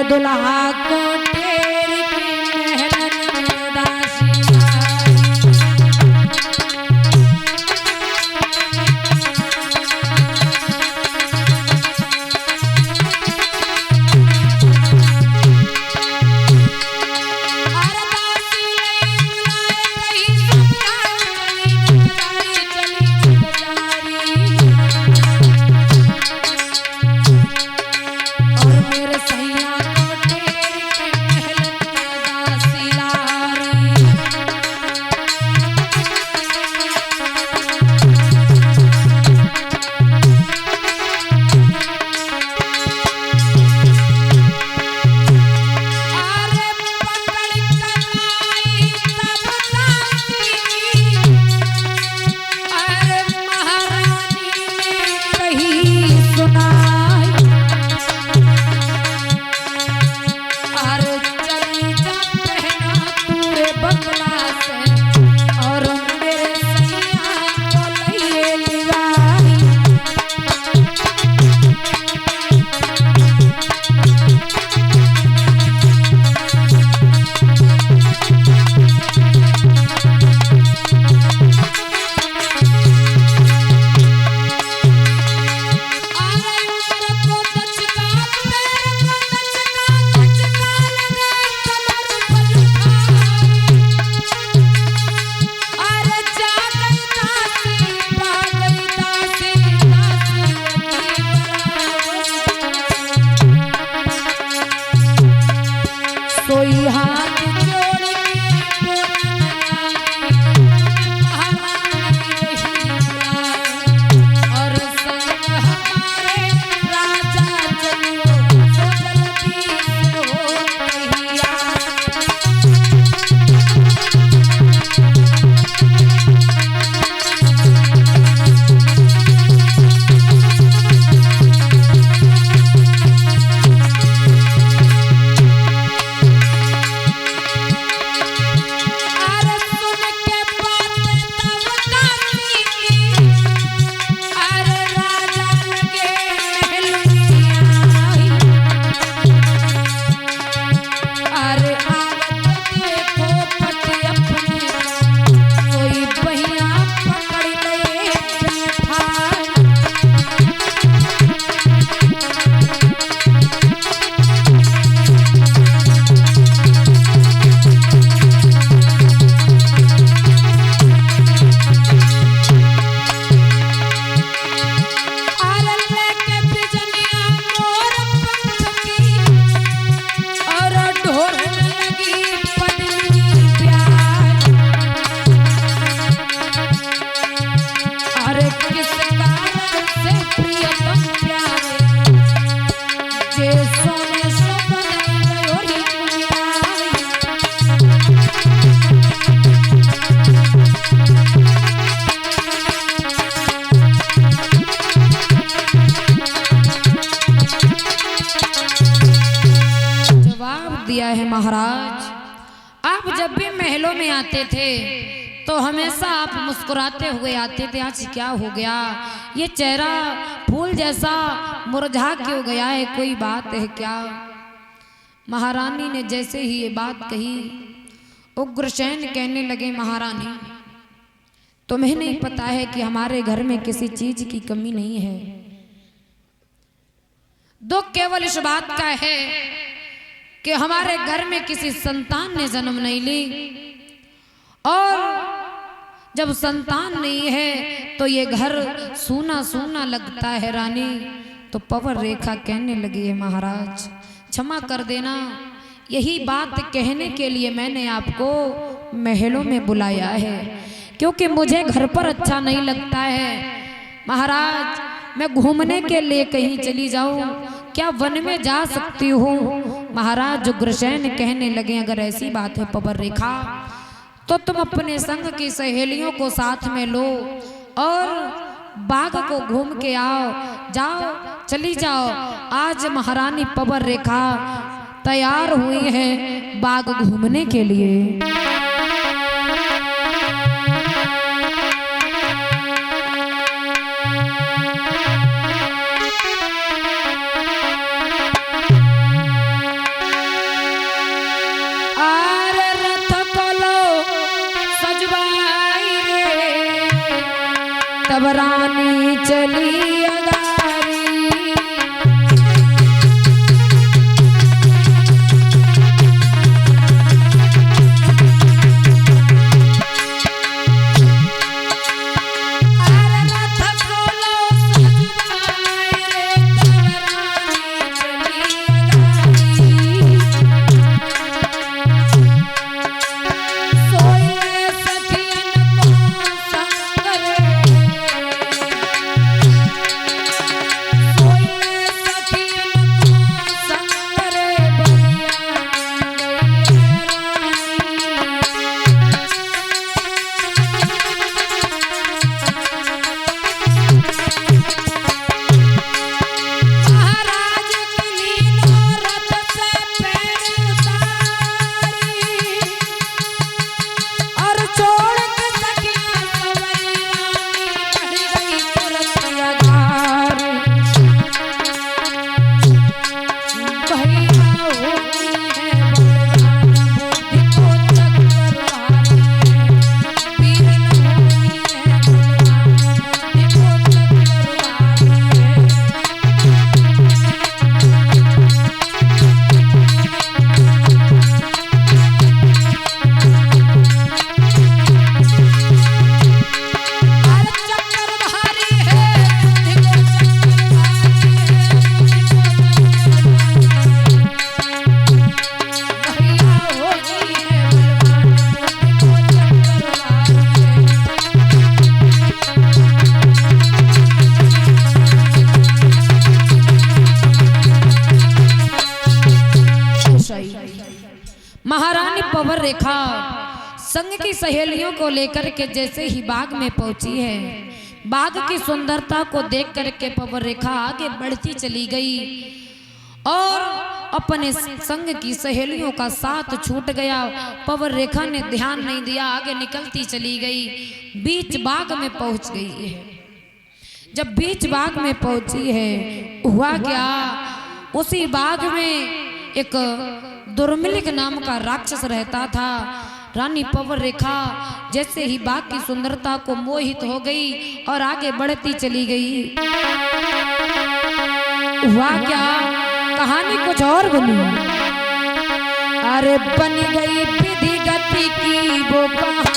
दुल्हा को टेर की महलन में दासी दिया है महाराज। आप जब भी महलों में आते थे तो हमेशा आप मुस्कुराते हुए आते थे, आज क्या हो गया, ये चेहरा फूल जैसा मुरझा क्यों गया है, कोई बात है क्या। महारानी ने जैसे ही ये बात कही, उग्रसेन कहने लगे, महारानी तुम्हें नहीं पता है कि हमारे घर में किसी चीज की कमी नहीं है। दुख केवल इस बात का है कि हमारे घर में किसी संतान ने जन्म नहीं ली, और जब संतान नहीं है तो ये घर सूना सूना लगता है। रानी तो पवन रेखा कहने लगी है, महाराज क्षमा कर देना, यही बात कहने के लिए मैंने आपको महलों में बुलाया है, क्योंकि मुझे घर पर अच्छा नहीं लगता है। महाराज मैं घूमने के लिए कहीं चली जाऊं, क्या वन में जा सकती हूँ। महाराज उग्रसेन कहने लगे, अगर ऐसी बात है पवन रेखा तो तुम अपने संग की सहेलियों को साथ में लो और बाग को घूम के आओ, जाओ चली जाओ। आज महारानी पवन रेखा तैयार हुई है बाग घूमने के लिए। रानी चली अगारी। महारानी पवर रेखा संग की सहेलियों को लेकर के जैसे ही बाग में पहुंची है, बाग की सुंदरता को देख करके पवर रेखा आगे बढ़ती चली गई और अपने संग की सहेलियों का साथ छूट गया। पवर रेखा ने ध्यान नहीं दिया, आगे निकलती चली गई, बीच बाग में पहुंच गई है। जब बीच बाग में पहुंची है, हुआ क्या, उसी बाग में एक दुर्मिलिक नाम का राक्षस रहता था। रानी पवर रेखा जैसे ही बाग की सुंदरता को मोहित हो गई और आगे बढ़ती चली गई। हुआ क्या, कहानी कुछ और बनी। अरे बन गई विधि गति की वो कहानी।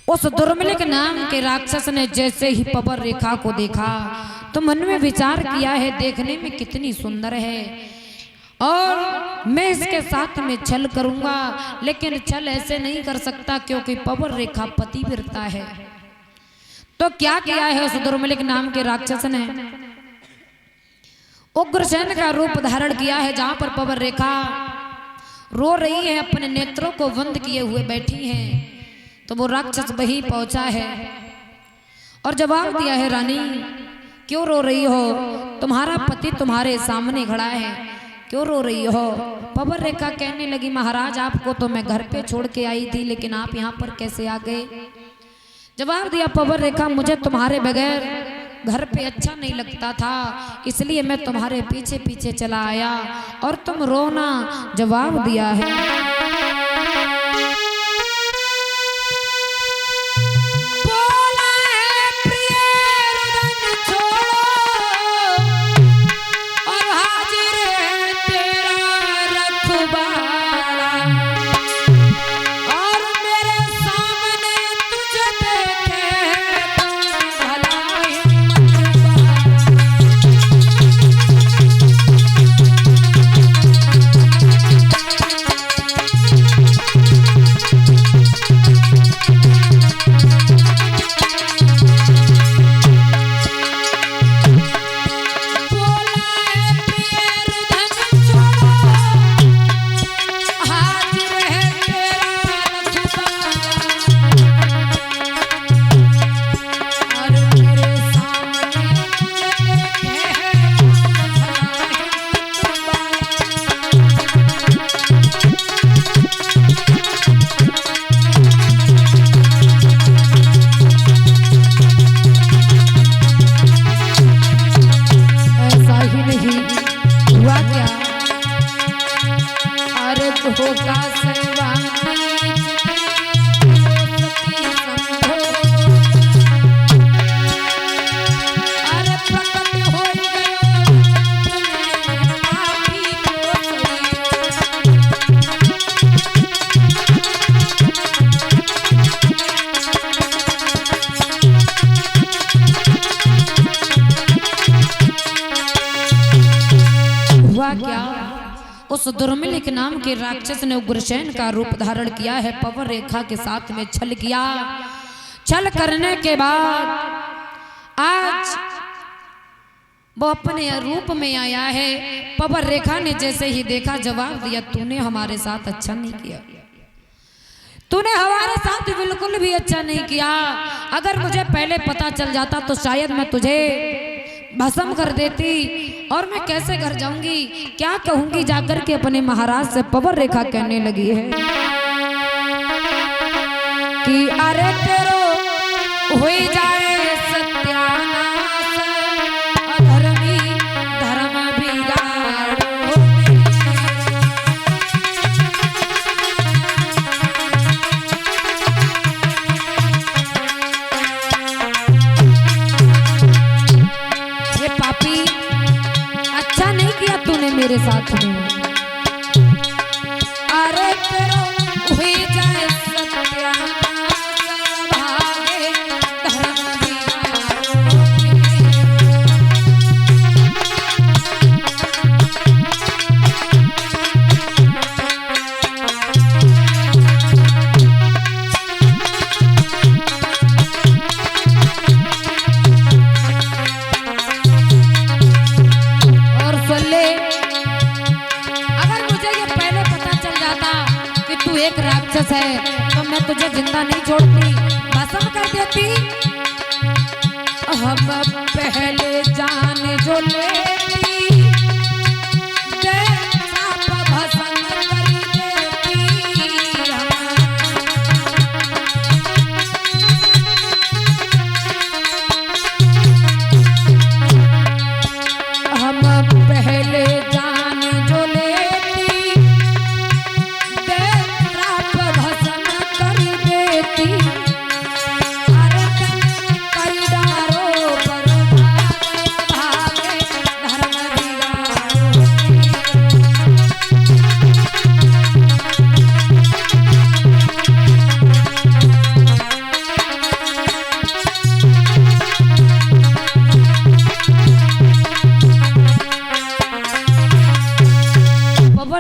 उस दुर्मिलिक नाम के राक्षस ने जैसे ही पवर रेखा को देखा तो मन में विचार किया है, देखने में कितनी सुंदर है और मैं इसके साथ में छल करूंगा, लेकिन छल ऐसे नहीं कर सकता क्योंकि पवर रेखा पतिव्रता है। तो क्या किया है उस दुर्मिलिक नाम के राक्षस ने, उग्रसेन का रूप धारण किया है, जहां पर पवन रेखा रो रही है, अपने नेत्रों को बंद किए हुए बैठी है, तो वो राक्षस वहीं पहुंचा है और जवाब दिया है, रानी क्यों रो रही हो? तुम्हारा पति तुम्हारे सामने खड़ा है, क्यों रो रही हो? पवन रेखा कहने लगी, महाराज आपको तो मैं घर पे छोड़ के आई थी, लेकिन आप यहाँ पर कैसे आ गए? जवाब दिया पवन रेखा, मुझे तुम्हारे बगैर घर पे अच्छा नहीं लगता था, इसलिए मैं तुम्हारे पीछे पीछे चला आया और तुम रोना। जवाब दिया है, उस दुर्मिलिक नाम के राक्षस ने उग्रसेन का रूप धारण किया है, पवन रेखा के साथ में छल किया। छल करने के बाद आज वो अपने रूप में आया है। पवन रेखा ने जैसे ही देखा, जवाब दिया, तूने हमारे साथ अच्छा नहीं किया, तूने हमारे साथ बिल्कुल भी अच्छा नहीं किया। अगर मुझे पहले पता चल जाता तो शायद मैं तुझे भस्म कर देती, और मैं कैसे घर जाऊंगी, क्या कहूंगी जाकर के अपने महाराज से। पवन रेखा कहने लगी है कि अरे तेरो हो जाए सत्यानाश, अधर्मी धर्म बिगाड़ो। मेरे साथ में अरे तेरो हुई जाए सत्यानाश, भागे धर्म बिगाड़ो। और सुन ले, तू एक राक्षस है तो मैं तुझे जिंदा नहीं छोड़ती, भस्म कर देती। हम पहले जान जो लेती, भस्म कर देती। हम पहले जान जो लेती,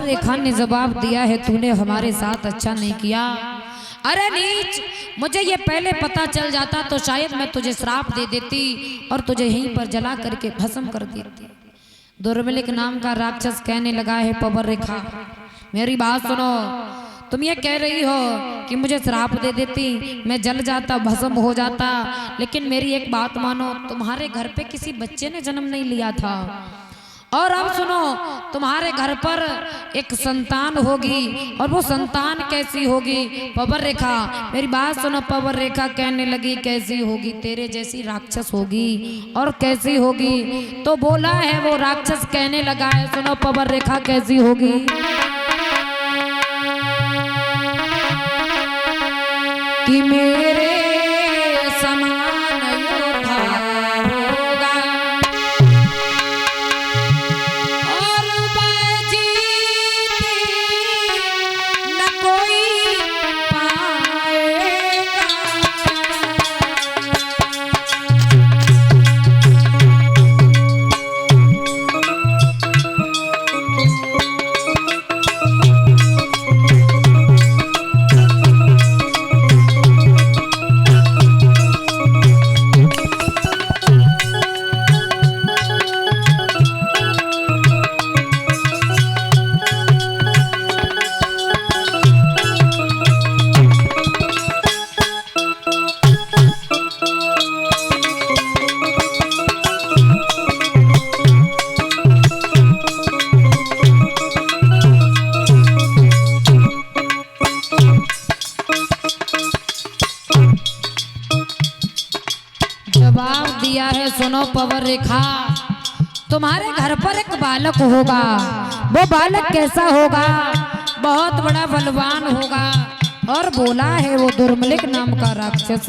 रेखा ने जवाब दिया है, तूने हमारे साथ अच्छा नहीं किया। अरे नीच, मुझे ये पहले पता चल जाता तो शायद मैं तुझे श्राप दे देती और तुझे यहीं पर जला करके भस्म कर देती। दुर्मिलिक नाम का राक्षस कहने लगा है पवर रेखा, मेरी बात सुनो। तुम ये कह रही हो कि मुझे श्राप दे देती, मैं जल जाता, भस्म हो जाता, लेकिन मेरी एक बात मानो, तुम्हारे घर पे किसी बच्चे ने जन्म नहीं लिया था। और अब सुनो, तुम्हारे घर पर एक संतान होगी, और वो संतान कैसी होगी? पवर रेखा, मेरी बात सुनो। पवर रेखा कहने लगी कैसी होगी? तेरे जैसी राक्षस होगी। और कैसी होगी? तो बोला है वो राक्षस कहने लगा है, सुनो पवर रेखा कैसी होगी। कि मेरे समान योद्धा होगा और मैं जीती न कोई पाएगा। जवाब दिया है, सुनो पवर रेखा, तुम्हारे घर पर एक बालक होगा। वो बालक कैसा होगा? बहुत बड़ा बलवान होगा। और बोला है वो दुर्मिलिक नाम का राक्षस।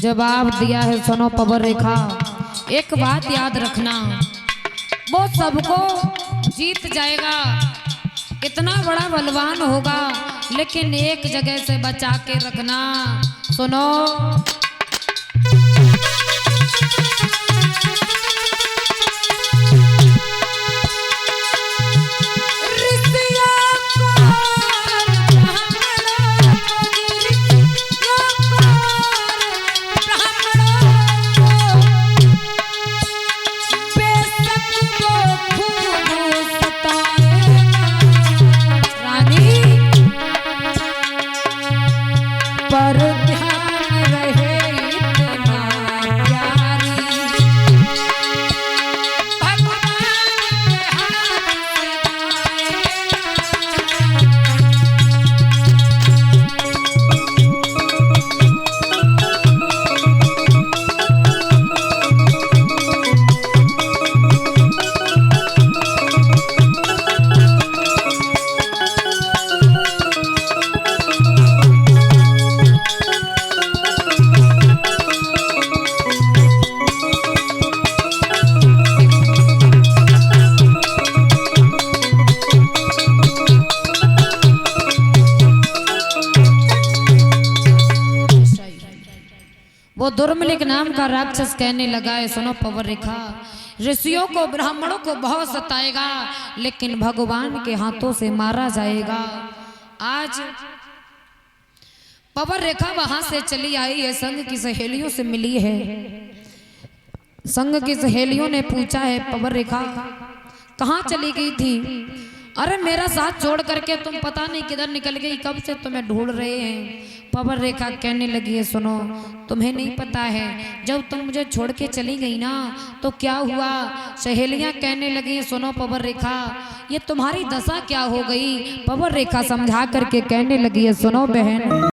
जवाब दिया है, सुनो पवर रेखा, एक बात याद रखना, वो सबको जीत जाएगा, इतना बड़ा बलवान होगा, लेकिन एक जगह से बचा के रखना। सुनो, वो दुर्मिलिक नाम का राक्षस कहने लगा है, सुनो पवर रेखा, ऋषियों को ब्राह्मणों को बहुत सताएगा, लेकिन भगवान के हाथों से मारा जाएगा। आज पवन रेखा वहां से चली आई है, संग की सहेलियों से मिली है। संग की सहेलियों ने पूछा है पवन रेखा कहाँ चली गई थी? अरे मेरा साथ छोड़ करके तुम पता नहीं किधर निकल गई, कब से तुम्हें ढूंढ रहे हैं। पवन रेखा कहने लगी है सुनो, तुम्हें नहीं पता है जब तुम मुझे छोड़ के चली गई ना तो क्या हुआ? सहेलियां कहने लगी है सुनो पवन रेखा ये तुम्हारी दशा क्या हो गई? पवन रेखा समझा करके कहने लगी है सुनो बहन,